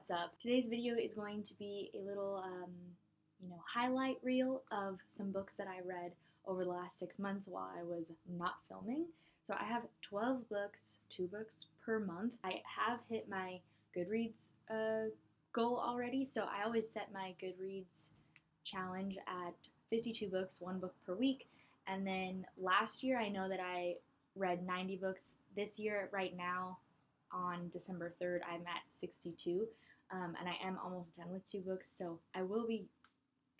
what's up? Today's video is going to be a little, highlight reel of some books that I read over the last 6 months while I was not filming. So I have 12 books, 2 books per month. I have hit my Goodreads goal already, so I always set my Goodreads challenge at 52 books, 1 book per week. And then last year, I know that I read 90 books. This year, right now, on December 3rd, I'm at 62, and I am almost done with 2 books, so I will be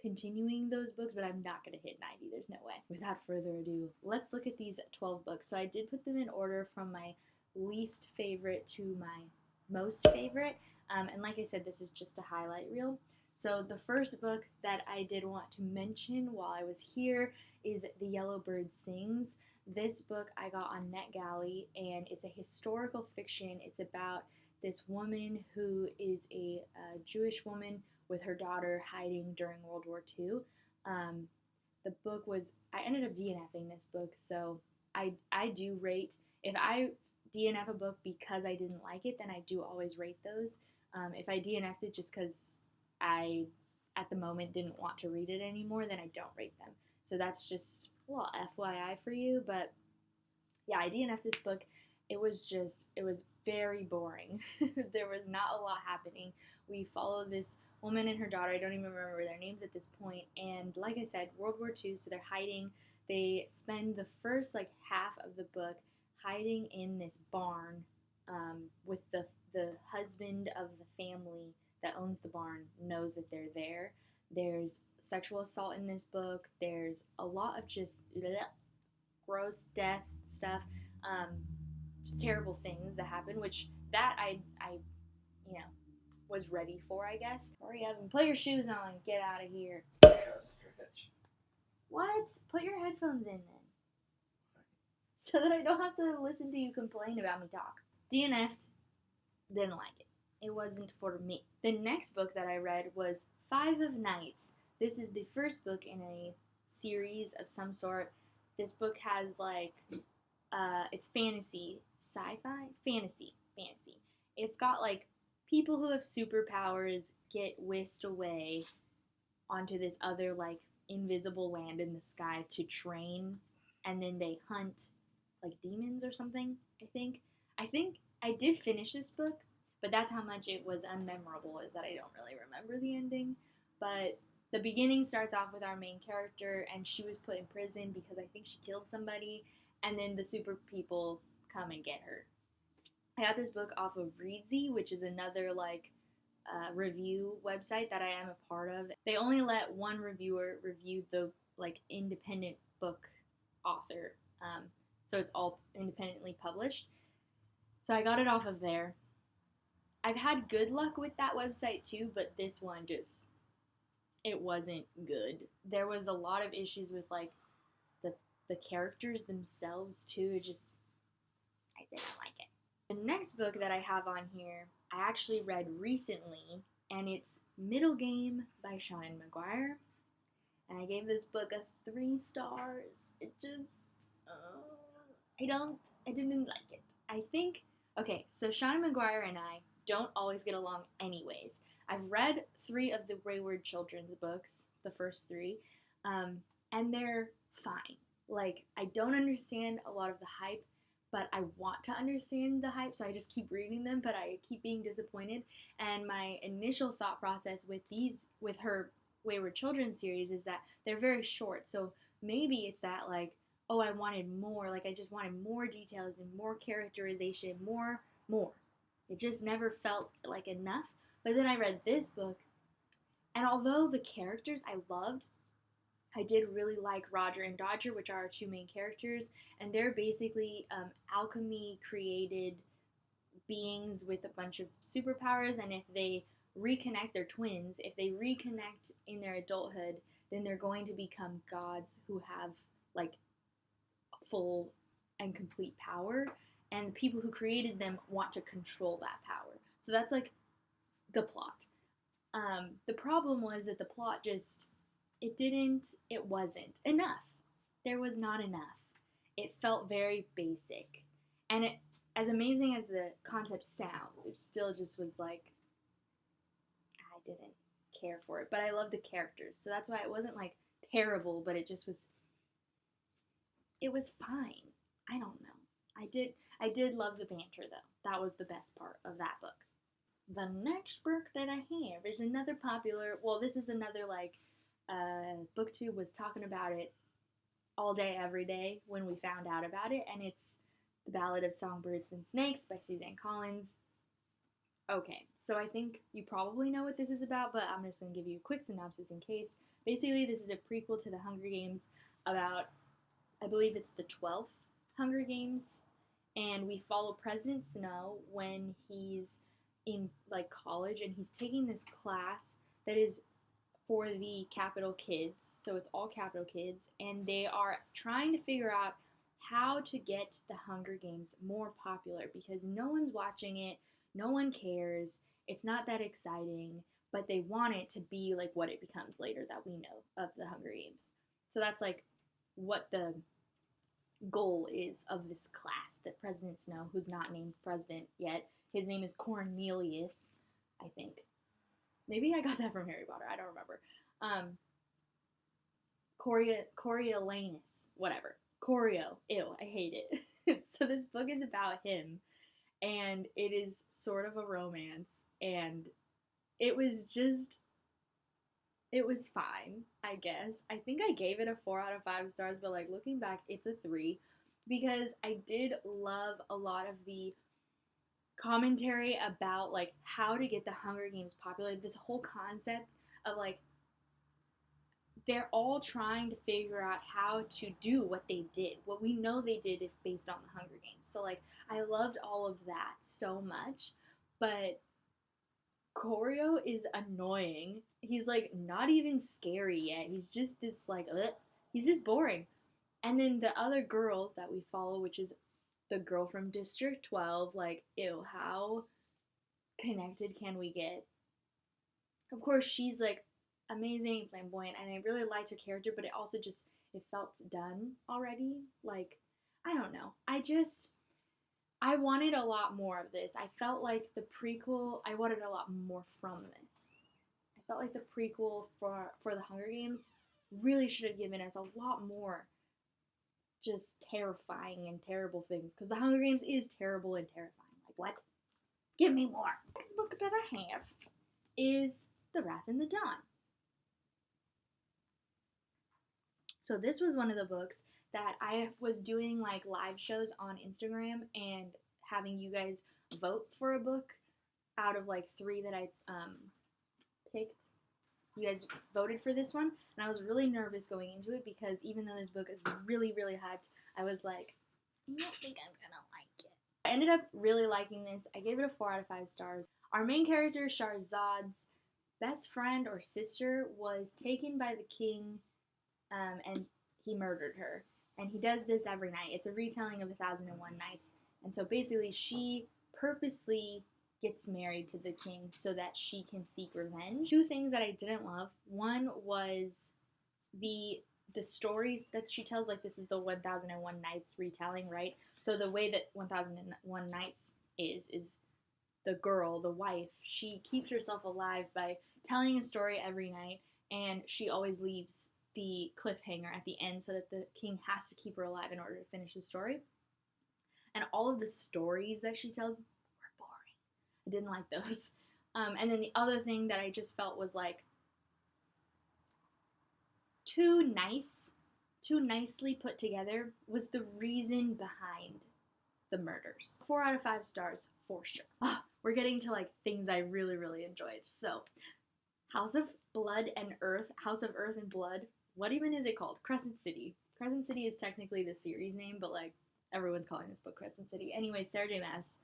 continuing those books, but I'm not going to hit 90. There's no way. Without further ado, let's look at these 12 books. So I did put them in order from my least favorite to my most favorite, and like I said, this is just a highlight reel. So the first book that I did want to mention while I was here is The Yellow Bird Sings. This book I got on NetGalley, and it's a historical fiction. It's about this woman who is a Jewish woman with her daughter hiding during World War II. The book was, I ended up DNFing this book, so I do rate, if I DNF a book because I didn't like it, then I do always rate those. If I DNF'd it just because I, at the moment, didn't want to read it anymore, then I don't rate them. So that's just a little FYI for you, but yeah, I DNF'd this book. It was very boring. There was not a lot happening. We follow this woman and her daughter. I don't even remember their names at this point. And like I said, World War II, so they're hiding. They spend the first half of the book hiding in this barn with the husband of the family that owns the barn knows that they're there. There's sexual assault in this book. There's a lot of just gross death stuff, just terrible things that happen, which that I was ready for, I guess. Hurry up and put your shoes on. Get out of here. Stretch. What? Put your headphones in then. So that I don't have to listen to you complain about me talk. DNF'd. Didn't like it. It wasn't for me. The next book that I read was 5 of Nights. This is the first book in a series of some sort. This book has it's fantasy, sci-fi? It's fantasy. It's got people who have superpowers get whisked away onto this other invisible land in the sky to train, and then they hunt demons or something, I think I did finish this book, but that's how much it was unmemorable, is that I don't really remember the ending. But the beginning starts off with our main character, and she was put in prison because I think she killed somebody, and then the super people come and get her. I got this book off of Readsy, which is another review website that I am a part of. They only let one reviewer review the independent book author, so it's all independently published. So I got it off of there. I've had good luck with that website too, but this one it wasn't good. There was a lot of issues with the characters themselves too. I didn't like it. The next book that I have on here, I actually read recently, and it's Middle Game by Seanan McGuire. And I gave this book a 3 stars. It I didn't like it. I think, okay, so Seanan McGuire and I don't always get along anyways. I've read 3 of the Wayward Children's books, the first 3, and they're fine. I don't understand a lot of the hype, but I want to understand the hype, so I just keep reading them, but I keep being disappointed. And my initial thought process with her Wayward Children series is that they're very short, so maybe it's that oh, I wanted more, I just wanted more details and more characterization, more. It just never felt like enough. But then I read this book, and although the characters I loved, I did really like Roger and Dodger, which are our 2 main characters, and they're basically alchemy created beings with a bunch of superpowers, and if they reconnect, they're twins, if they reconnect in their adulthood, then they're going to become gods who have full and complete power, and the people who created them want to control that power. So that's the plot. The problem was that the plot it wasn't enough. There was not enough. It felt very basic. And as amazing as the concept sounds, it still just was didn't care for it, but I love the characters, so that's why it wasn't like terrible, but it just was, it was fine. I don't know. I did love the banter though. That was the best part of that book. The next book that I have is another popular, well, this is another like BookTube was talking about it all day every day when we found out about it, and it's The Ballad of Songbirds and Snakes by Suzanne Collins. Okay, so I think you probably know what this is about, but I'm just going to give you a quick synopsis in case. Basically, this is a prequel to the Hunger Games about, I believe it's the 12th Hunger Games, and we follow President Snow when he's in like college, and he's taking this class that is for the capital kids, so it's all capital kids, and they are trying to figure out how to get the Hunger Games more popular because no one's watching it, no one cares, it's not that exciting, but they want it to be like what it becomes later that we know of the Hunger Games. So that's like what the goal is of this class that President Snow, who's not named president yet, his name is Cornelius, I think. Maybe I got that from Harry Potter. I don't remember. Coriolanus, whatever. Corio. Ew, I hate it. So this book is about him, and it is sort of a romance, and it was fine, I guess. I think I gave it a 4 out of 5 stars, but like looking back, it's a 3 because I did love a lot of the commentary about like how to get the Hunger Games popular. This whole concept of like they're all trying to figure out how to do what they did, what we know they did if based on the Hunger Games. So like I loved all of that so much, but Corio is annoying. He's like not even scary yet. He's just this like he's just boring. And then the other girl that we follow, which is the girl from District 12, like, ew, how connected can we get? Of course, she's, like, amazing, flamboyant, and I really liked her character, but it also just, it felt done already. Like, I don't know. I wanted a lot more of this. I felt like the prequel, I wanted a lot more from this. I felt like the prequel for the Hunger Games really should have given us a lot more just terrifying and terrible things, because the Hunger Games is terrible and terrifying. Like, what? Give me more. The next book that I have is The Wrath in the Dawn. So this was one of the books that I was doing like live shows on Instagram and having you guys vote for a book out of like 3 that I picked. You guys voted for this one, and I was really nervous going into it because even though this book is really, really hyped, I was like, I don't think I'm gonna like it. I ended up really liking this. I gave it a 4 out of 5 stars. Our main character, Shahrazad's best friend or sister, was taken by the king, and he murdered her. And he does this every night. It's a retelling of 1001 Nights. And so basically she purposely gets married to the king so that she can seek revenge. 2 things that I didn't love. One was the stories that she tells. Like, this is the 1001 Nights retelling, right? So the way that 1001 Nights is the girl, the wife, she keeps herself alive by telling a story every night, and she always leaves the cliffhanger at the end so that the king has to keep her alive in order to finish the story. And all of the stories that she tells were boring. I didn't like those. And then the other thing that I just felt was like too nicely put together was the reason behind the murders. 4 out of 5 stars for sure. We're getting to like things I really, really enjoyed. So, House of Blood and Earth, House of Earth and Blood. What even is it called? Crescent City. Crescent City is technically the series name, but like everyone's calling this book Crescent City. Anyway, Sarah J. Maas.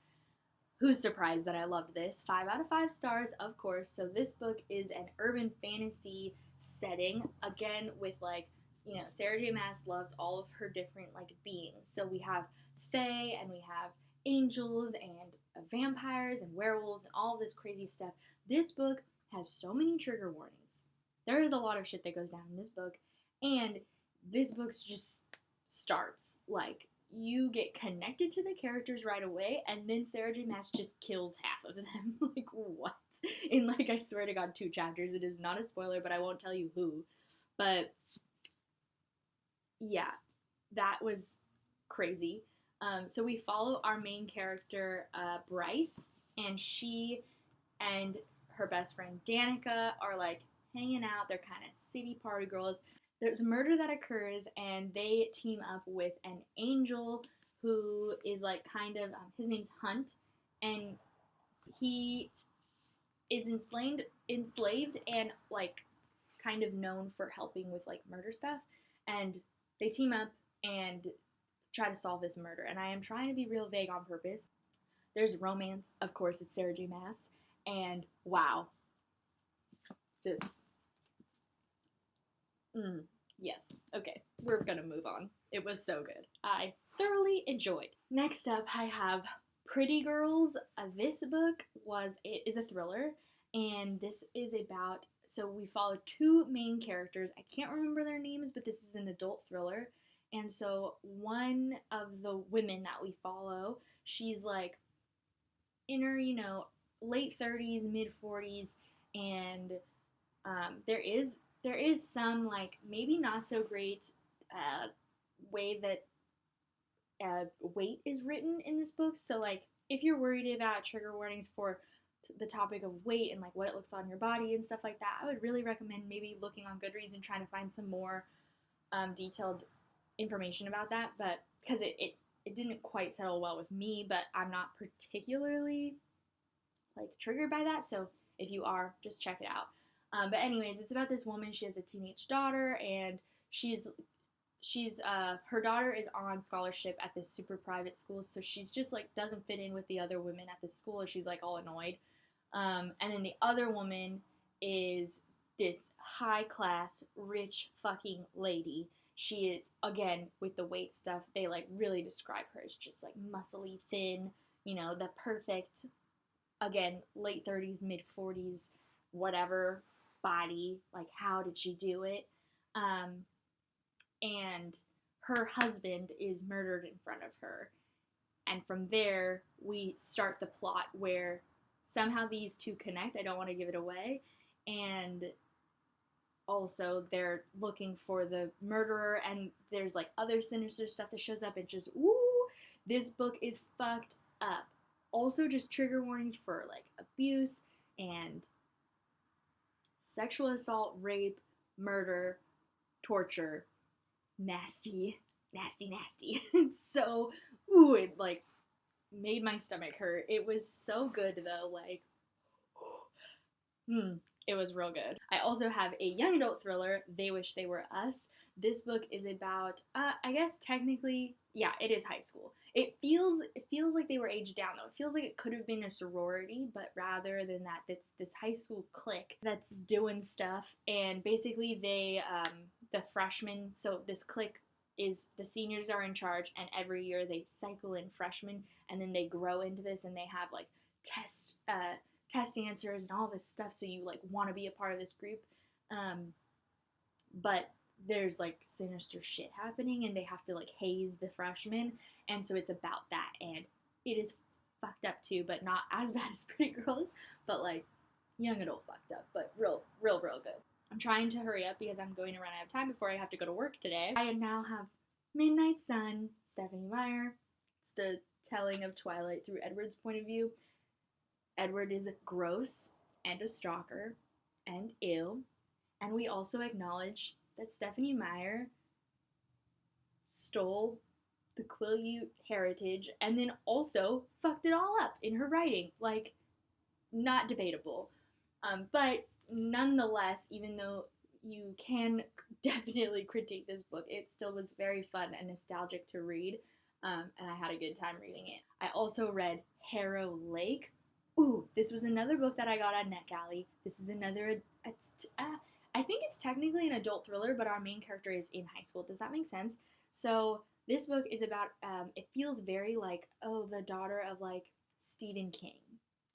Who's surprised that I loved this? 5 out of 5 stars, of course. So this book is an urban fantasy setting, again with like, you know, Sarah J. Maas loves all of her different like beings. So we have fae and we have angels and vampires and werewolves and all this crazy stuff. This book has so many trigger warnings. There is a lot of shit that goes down in this book, and this book just starts like you get connected to the characters right away, and then Sarah J. Maas just kills half of them. Like, what? In, like, I swear to God, 2 chapters. It is not a spoiler, but I won't tell you who. But, yeah, that was crazy. So we follow our main character, Bryce, and she and her best friend Danica are, like, hanging out. They're kind of city party girls. There's a murder that occurs, and they team up with an angel who is, like, kind of, his name's Hunt, and he is enslaved and, like, kind of known for helping with, like, murder stuff. And they team up and try to solve this murder. And I am trying to be real vague on purpose. There's romance. Of course, it's Sarah J. Maas. And wow. Just yes. Okay, we're gonna move on. It was so good. I thoroughly enjoyed. Next up, I have Pretty Girls. This book is a thriller, and this is about, so we follow 2 main characters. I can't remember their names, but this is an adult thriller. And so one of the women that we follow, she's, like, in her, late 30s, mid 40s, and there is some, like, maybe not so great way that weight is written in this book. So, like, if you're worried about trigger warnings for the topic of weight and, like, what it looks on your body and stuff like that, I would really recommend maybe looking on Goodreads and trying to find some more detailed information about that. But because it didn't quite settle well with me, but I'm not particularly, like, triggered by that. So if you are, just check it out. But anyways, it's about this woman. She has a teenage daughter, and she's her daughter is on scholarship at this super private school, so she's just, like, doesn't fit in with the other women at the school, and she's, like, all annoyed. And then the other woman is this high class, rich fucking lady. She is, again, with the weight stuff, they, like, really describe her as just, like, muscly, thin, the perfect, again, late 30s, mid 40s, whatever body. Like, how did she do it? And her husband is murdered in front of her. And from there, we start the plot where somehow these 2 connect. I don't want to give it away. And also, they're looking for the murderer, and there's, like, other sinister stuff that shows up, and just, this book is fucked up. Also, just trigger warnings for, like, abuse and sexual assault, rape, murder, torture. Nasty. It's so, it, like, made my stomach hurt. It was so good, though. Like, it was real good. I also have a young adult thriller, They Wish They Were Us. This book is about, I guess technically, yeah, it is high school. It feels like they were aged down, though. It feels like it could have been a sorority, but rather than that, it's this high school clique that's doing stuff. And basically the freshmen, so this clique is, the seniors are in charge, and every year they cycle in freshmen, and then they grow into this, and they have, like, test answers and all this stuff, so you, like, want to be a part of this group. But there's, like, sinister shit happening, and they have to, like, haze the freshmen, and so it's about that, and it is fucked up too, but not as bad as Pretty Girls, but, like, young adult fucked up, but real good. I'm trying to hurry up because I'm going to run out of time before I have to go to work today. I now have Midnight Sun, Stephenie Meyer. It's the telling of Twilight through Edward's point of view. Edward is gross and a stalker and ill, and we also acknowledge that Stephenie Meyer stole the Quileute heritage and then also fucked it all up in her writing. Like, not debatable. But nonetheless, even though you can definitely critique this book, it still was very fun and nostalgic to read, and I had a good time reading it. I also read Harrow Lake. Ooh, this was another book that I got on NetGalley. This is another, I think it's technically an adult thriller, but our main character is in high school. Does that make sense? So this book is about, it feels very like, the daughter of, like, Stephen King.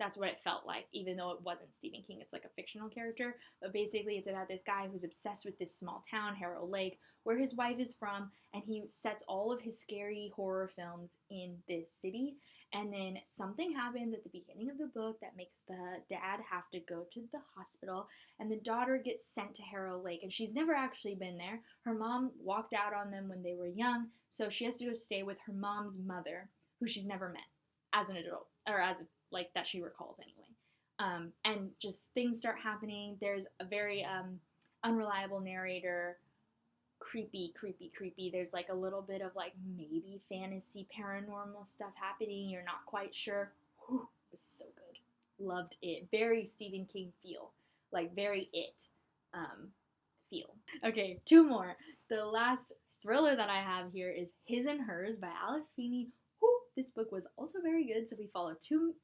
That's what it felt like, even though it wasn't Stephen King. It's like a fictional character. But basically, it's about this guy who's obsessed with this small town, Harrow Lake, where his wife is from, and he sets all of his scary horror films in this city. And then something happens at the beginning of the book that makes the dad have to go to the hospital, and the daughter gets sent to Harrow Lake, and she's never actually been there. Her mom walked out on them when they were young, so she has to go stay with her mom's mother, who she's never met as an adult, or as like that she recalls anyway. And just things start happening. There's a very unreliable narrator, creepy. There's like a little bit of like maybe fantasy paranormal stuff happening. You're not quite sure. Whew, it was so good. Loved it. Very Stephen King feel. Like very it feel. Okay, 2 more. The last thriller that I have here is His and Hers by Alice Feeney. This book was also very good. So we follow two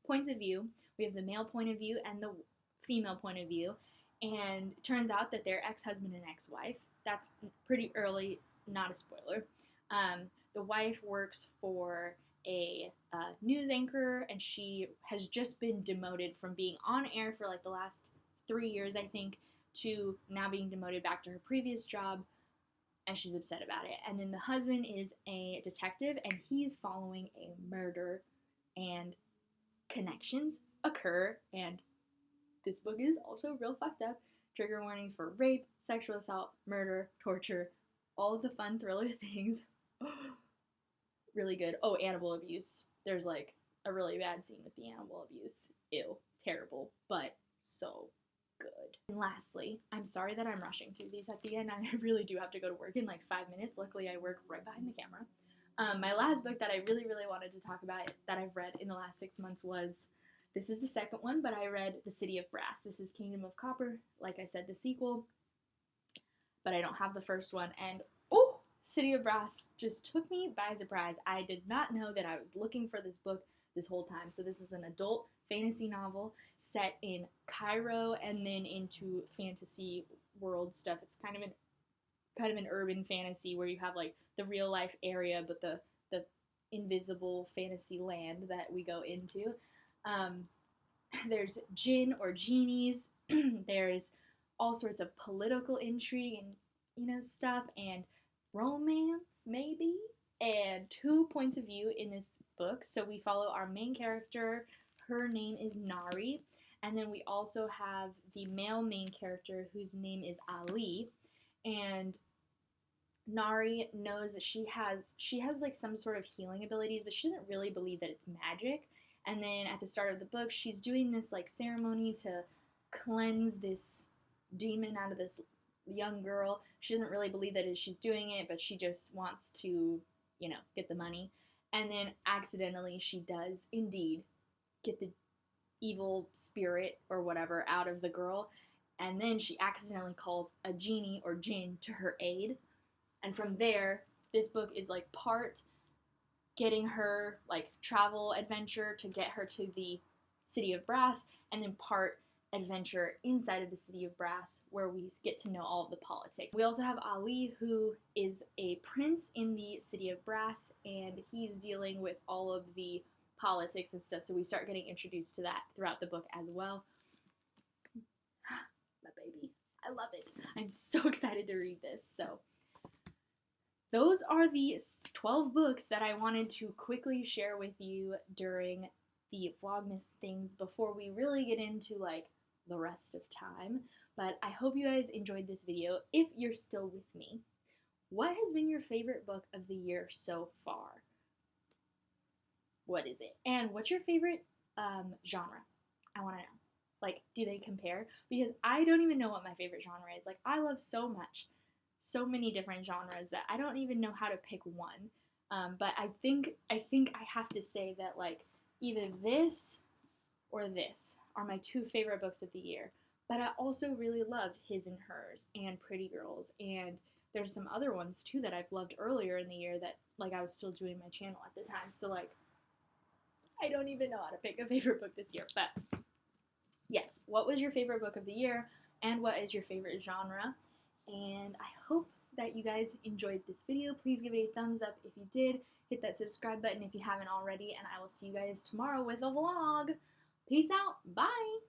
points of view. We have the male point of view and the female point of view. And it turns out that they're ex-husband and ex-wife. That's pretty early, not a spoiler. The wife works for a news anchor, and she has just been demoted from being on air for like the last 3 years, I think, to now being demoted back to her previous job. And she's upset about it. And then the husband is a detective, and he's following a murder, and connections occur. And this book is also real fucked up. Trigger warnings for rape, sexual assault, murder, torture, all of the fun thriller things. Really good. Oh, animal abuse. There's like a really bad scene with the animal abuse. Ew. Terrible. But so good. And lastly, I'm sorry that I'm rushing through these at the end. I really do have to go to work in like 5 minutes. Luckily, I work right behind the camera. My last book that I really wanted to talk about that I've read in the last 6 months was, this is the second one, but I read The City of Brass. This is Kingdom of Copper, like I said, the sequel, but I don't have the first one. And oh, City of Brass just took me by surprise. I did not know that I was looking for this book this whole time. So this is an adult fantasy novel set in Cairo and then into fantasy world stuff. It's kind of an urban fantasy where you have like the real life area, but the invisible fantasy land that we go into. There's jinn or genies. There's all sorts of political intrigue and stuff, and romance maybe, and 2 points of view in this book. So we follow our main character. Her name is Nari, and then we also have the male main character whose name is Ali. And Nari knows that she has like some sort of healing abilities, but she doesn't really believe that it's magic. And then at the start of the book, she's doing this like ceremony to cleanse this demon out of this young girl. She doesn't really believe that she's doing it, but she just wants to, get the money. And then accidentally she does indeed get the evil spirit or whatever out of the girl. And then she accidentally calls a genie or jinn to her aid. And from there, this book is like part getting her like travel adventure to get her to the City of Brass, and then part adventure inside of the City of Brass where we get to know all of the politics. We also have Ali, who is a prince in the City of Brass, and he's dealing with all of the politics and stuff, so we start getting introduced to that throughout the book as well. My baby. I love it. I'm so excited to read this. So those are the 12 books that I wanted to quickly share with you during the Vlogmas things before we really get into like the rest of time. But I hope you guys enjoyed this video. If you're still with me, what has been your favorite book of the year so far? What is it? And what's your favorite genre? I want to know. Like, do they compare? Because I don't even know what my favorite genre is. Like, I love so so many different genres that I don't even know how to pick one. But I think I have to say that like either this or this are my 2 favorite books of the year. But I also really loved His and Hers and Pretty Girls, and there's some other ones too that I've loved earlier in the year that like I was still doing my channel at the time. So like I don't even know how to pick a favorite book this year. But yes, what was your favorite book of the year, and what is your favorite genre? And I hope that you guys enjoyed this video. Please give it a thumbs up if you did. Hit that subscribe button if you haven't already, and I will see you guys tomorrow with a vlog. Peace out. Bye.